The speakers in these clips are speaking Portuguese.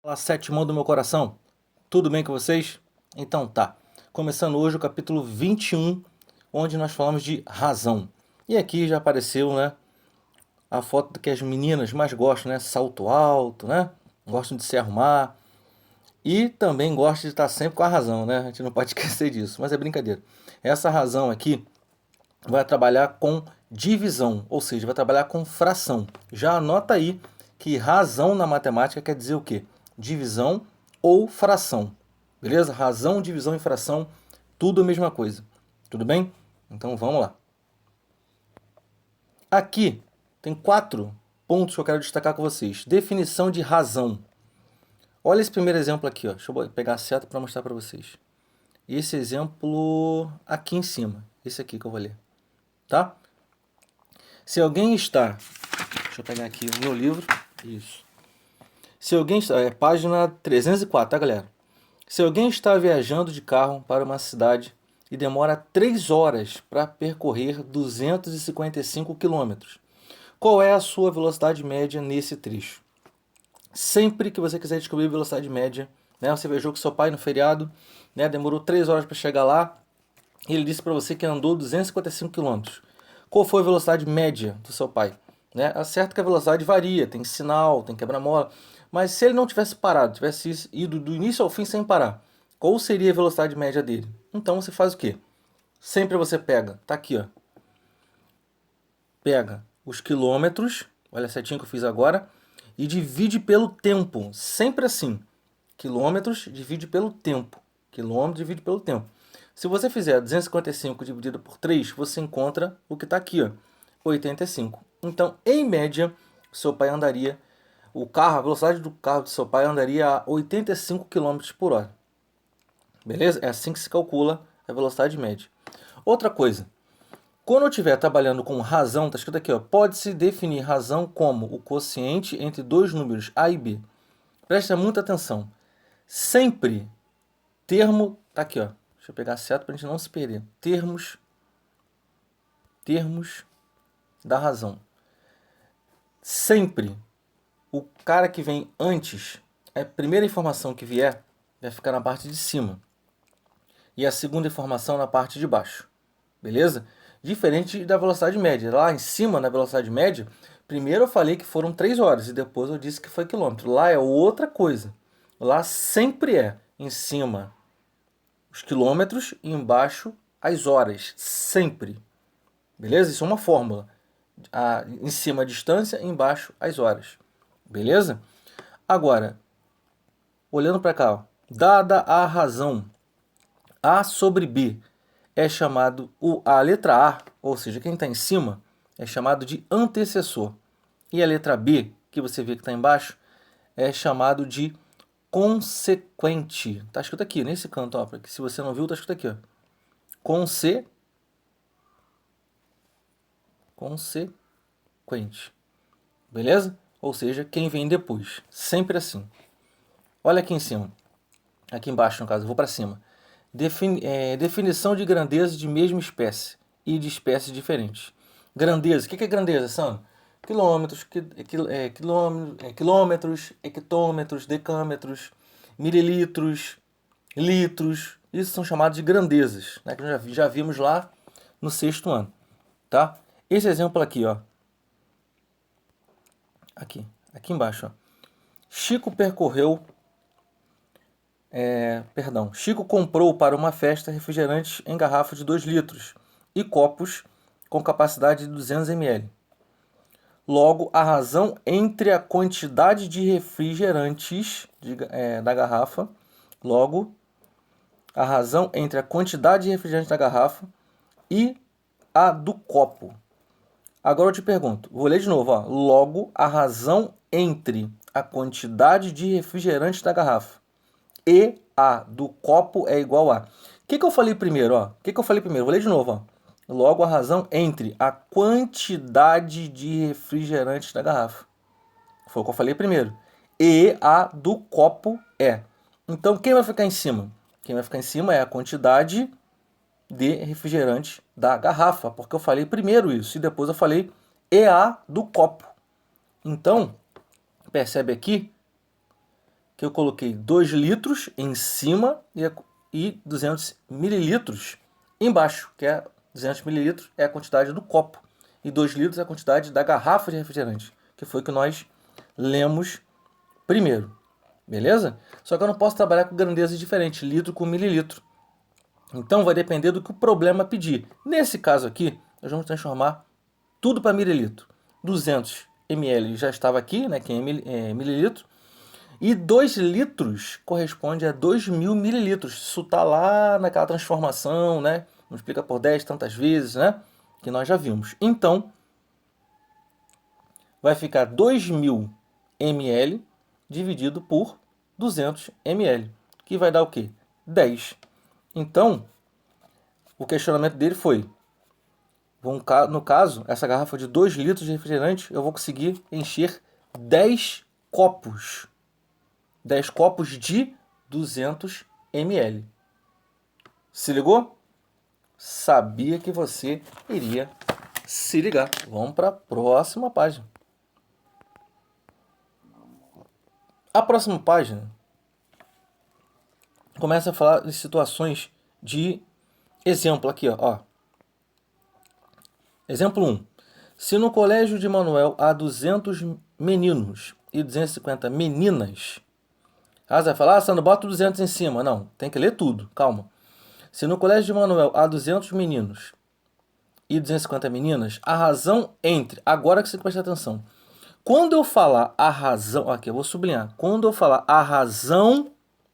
Fala, sétimo do meu coração, tudo bem com vocês? Então tá, começando hoje o capítulo 21, onde nós falamos de razão. E aqui já apareceu, né, a foto do que as meninas mais gostam, né, salto alto, né, gostam de se arrumar e também gostam de estar sempre com a razão, né, a gente não pode esquecer disso, mas é brincadeira. Essa razão aqui vai trabalhar com divisão, ou seja, vai trabalhar com fração. Já anota aí que razão na matemática quer dizer o quê? Divisão ou fração. Beleza? Razão, divisão e fração, tudo a mesma coisa. Tudo bem? Então vamos lá. Aqui tem 4 pontos que eu quero destacar com vocês. Definição de razão. Olha esse primeiro exemplo aqui, ó. Deixa eu pegar a seta para mostrar para vocês. Esse exemplo aqui em cima. Esse aqui que eu vou ler. Tá? Se alguém está... Deixa eu pegar aqui o meu livro. Isso. Se alguém está... É página 304, tá, galera? Se alguém está viajando de carro para uma cidade e demora 3 horas para percorrer 255 quilômetros, qual é a sua velocidade média nesse trecho? Sempre que você quiser descobrir a velocidade média, né, você viajou com seu pai no feriado, né, demorou 3 horas para chegar lá, e ele disse para você que andou 255 quilômetros. Qual foi a velocidade média do seu pai? Né? É certo que a velocidade varia, tem sinal, tem quebra-mola, mas se ele não tivesse parado, tivesse ido do início ao fim sem parar, qual seria a velocidade média dele? Então você faz o quê? Sempre você pega, tá aqui, ó. Pega os quilômetros, olha a setinha que eu fiz agora, e divide pelo tempo, sempre assim. Quilômetros divide pelo tempo. Quilômetro divide pelo tempo. Se você fizer 255 dividido por 3, você encontra o que está aqui, ó, 85. Então, em média, seu pai andaria, a velocidade do carro do seu pai andaria a 85 km por hora. Beleza? É assim que se calcula a velocidade média. Outra coisa, quando eu estiver trabalhando com razão, está escrito aqui, ó, pode-se definir razão como o quociente entre dois números A e B. Presta muita atenção. Sempre, termo, tá aqui, ó. Deixa eu pegar certo para a gente não se perder. Termos da razão. Sempre o cara que vem antes, a primeira informação que vier, vai ficar na parte de cima. E a segunda informação na parte de baixo. Beleza? Diferente da velocidade média. Lá em cima, na velocidade média, primeiro eu falei que foram 3 horas e depois eu disse que foi quilômetro. Lá é outra coisa. Lá sempre é em cima os quilômetros e embaixo as horas. Sempre. Beleza? Isso é uma fórmula. Em cima a distância, embaixo as horas. Beleza? Agora, olhando para cá, ó, dada a razão A sobre B é chamado a letra A, ou seja, quem está em cima, é chamado de antecessor. E a letra B, que você vê que está embaixo, é chamado de consequente. Está escrito aqui, nesse canto, ó, porque se você não viu, está escrito aqui, ó. Consequente. Beleza? Ou seja, quem vem depois. Sempre assim. Olha aqui em cima. Aqui embaixo, no caso, eu vou para cima. Definição de grandeza de mesma espécie e de espécies diferentes. Grandeza. O que é grandeza, Sam? Quilômetros, quilômetros, hectômetros, decâmetros, mililitros, litros. Isso são chamados de grandezas, né, que nós já vimos lá no 6º ano. Tá? Esse exemplo aqui, ó. Aqui embaixo, ó. Chico percorreu... Chico comprou para uma festa refrigerantes em garrafa de 2 litros e copos com capacidade de 200 ml. Logo, a razão entre a quantidade de refrigerantes da garrafa, logo, a razão entre a quantidade de refrigerantes da garrafa e a do copo. Agora eu te pergunto, vou ler de novo, ó. Logo, a razão entre a quantidade de refrigerantes da garrafa e a do copo é igual a... O que eu falei primeiro? Ó? O que eu falei primeiro? Vou ler de novo. Ó. Logo, a razão entre a quantidade de refrigerantes da garrafa. Foi o que eu falei primeiro. E a do copo é. Então, quem vai ficar em cima? Quem vai ficar em cima é a quantidade de refrigerante da garrafa. Porque eu falei primeiro isso. E depois eu falei e a do copo. Então, percebe aqui que eu coloquei 2 litros em cima e 200 mililitros embaixo, que é 200 mililitros é a quantidade do copo e 2 litros é a quantidade da garrafa de refrigerante, que foi o que nós lemos primeiro, beleza? Só que eu não posso trabalhar com grandezas diferentes, litro com mililitro. Então vai depender do que o problema pedir. Nesse caso aqui, nós vamos transformar tudo para mililitro. 200 ml já estava aqui, né, que é mililitro. E 2 litros corresponde a 2.000 mililitros. Isso está lá naquela transformação, né? Multiplica por 10 tantas vezes, né? Que nós já vimos. Então, vai ficar 2.000 ml dividido por 200 ml, que vai dar o quê? 10. Então, o questionamento dele foi, no caso, essa garrafa de 2 litros de refrigerante, eu vou conseguir encher 10 copos. 10 copos de 200 ml. Se ligou? Sabia que você iria se ligar. Vamos para a próxima página. A próxima página começa a falar de situações de exemplo aqui, ó. Exemplo 1. Se no colégio de Manuel há 200 meninos e 250 meninas... Ah, você vai falar, Sandro, bota 200 em cima. Não, tem que ler tudo, calma. Se no colégio de Manuel há 200 meninos e 250 meninas, a razão entre... Agora que você presta atenção. Quando eu falar a razão... Aqui, eu vou sublinhar. Quando eu falar a razão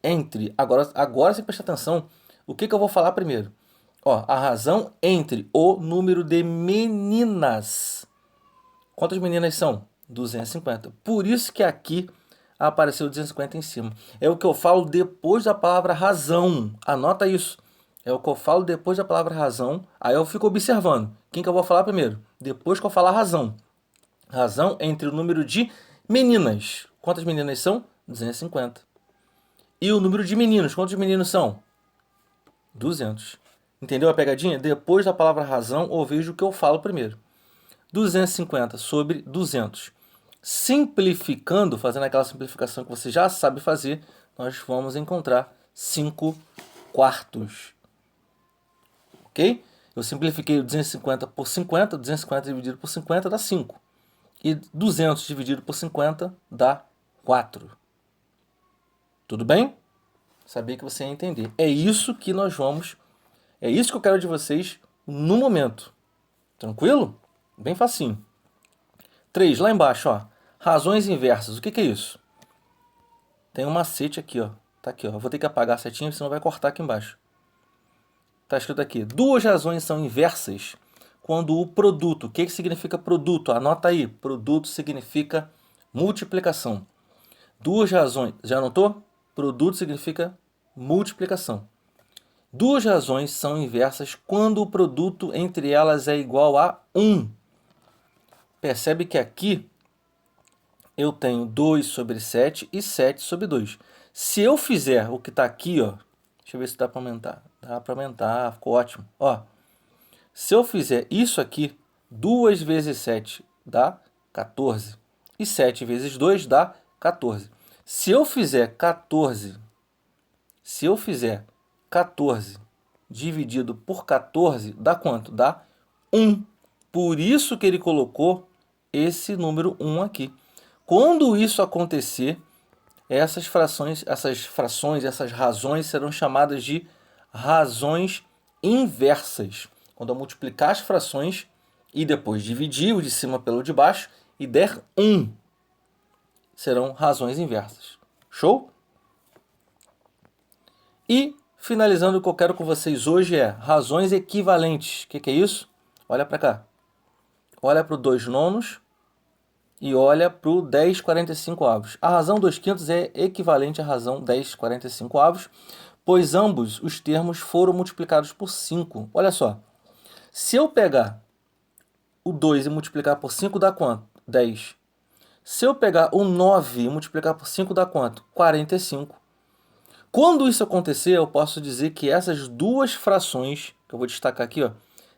entre... Agora você presta atenção. O que eu vou falar primeiro? Ó, a razão entre o número de meninas. Quantas meninas são? 250. Por isso que aqui apareceu 250 em cima. É o que eu falo depois da palavra razão. Anota isso. É o que eu falo depois da palavra razão. Aí eu fico observando. Quem que eu vou falar primeiro? Depois que eu falar razão. Razão entre o número de meninas. Quantas meninas são? 250. E o número de meninos. Quantos meninos são? 200. Entendeu a pegadinha? Depois da palavra razão, eu vejo o que eu falo primeiro. 250 sobre 200. Simplificando, fazendo aquela simplificação que você já sabe fazer, nós vamos encontrar 5 quartos. Ok? Eu simplifiquei o 250 por 50, 250 dividido por 50 dá 5. E 200 dividido por 50 dá 4. Tudo bem? Sabia que você ia entender. É isso que nós vamos... É isso que eu quero de vocês no momento. Tranquilo? Bem facinho. 3, lá embaixo, ó. Razões inversas. O que é isso? Tem um macete aqui, ó. Tá aqui, ó. Eu vou ter que apagar a setinha, senão vai cortar aqui embaixo. Tá escrito aqui. 2 razões são inversas quando o produto... O que significa produto? Anota aí. Produto significa multiplicação. 2 razões... Já anotou? Produto significa multiplicação. 2 razões são inversas quando o produto entre elas é igual a 1. Percebe que aqui eu tenho 2 sobre 7 e 7 sobre 2. Se eu fizer o que está aqui, ó, deixa eu ver se dá para aumentar. Dá para aumentar, ficou ótimo. Ó, se eu fizer isso aqui, 2 vezes 7 dá 14. E 7 vezes 2 dá 14. Se eu fizer 14 dividido por 14, dá quanto? Dá 1. Por isso que ele colocou esse número 1 aqui. Quando isso acontecer, essas razões serão chamadas de razões inversas. Quando eu multiplicar as frações e depois dividir o de cima pelo de baixo e der 1, serão razões inversas. Show? E, finalizando, o que eu quero com vocês hoje é razões equivalentes. O que é isso? Olha para cá. Olha para o 2 nonos e olha para o 10/45 avos. A razão 2/5 é equivalente à razão 10/45 avos, pois ambos os termos foram multiplicados por 5. Olha só. Se eu pegar o 2 e multiplicar por 5, dá quanto? 10. Se eu pegar o 9 e multiplicar por 5, dá quanto? 45. Quando isso acontecer, eu posso dizer que essas duas frações, que eu vou destacar aqui, ó,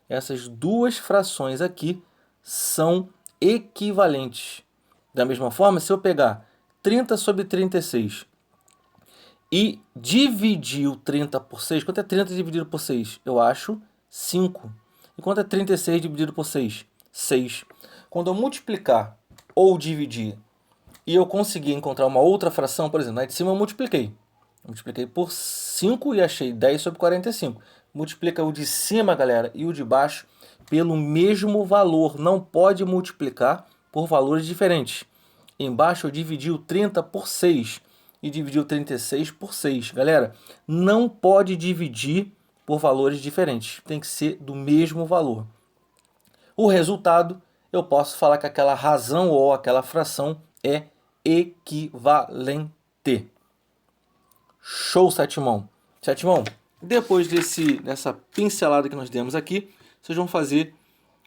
essas duas frações aqui são equivalentes. Da mesma forma, se eu pegar 30 sobre 36 e dividir o 30 por 6. Quanto é 30 dividido por 6? Eu acho 5. E quanto é 36 dividido por 6? 6. Quando eu multiplicar ou dividir e eu conseguir encontrar uma outra fração, por exemplo, na de cima eu multipliquei. Multipliquei por 5 e achei 10 sobre 45. Multiplica o de cima, galera, e o de baixo pelo mesmo valor. Não pode multiplicar por valores diferentes. Embaixo eu dividi o 30 por 6 e dividi o 36 por 6. Galera, não pode dividir por valores diferentes. Tem que ser do mesmo valor. O resultado, eu posso falar que aquela razão ou aquela fração é equivalente. Show, Sétimão. Sétimão, depois dessa pincelada que nós demos aqui, vocês vão fazer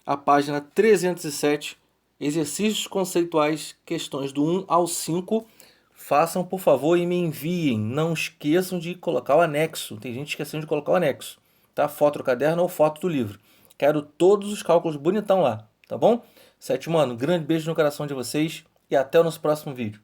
a página 307, exercícios conceituais, questões do 1 ao 5. Façam, por favor, e me enviem. Não esqueçam de colocar o anexo. Tem gente esquecendo de colocar o anexo. Tá? Foto do caderno ou foto do livro. Quero todos os cálculos bonitão lá, tá bom? Sétimo ano, grande beijo no coração de vocês e até o nosso próximo vídeo.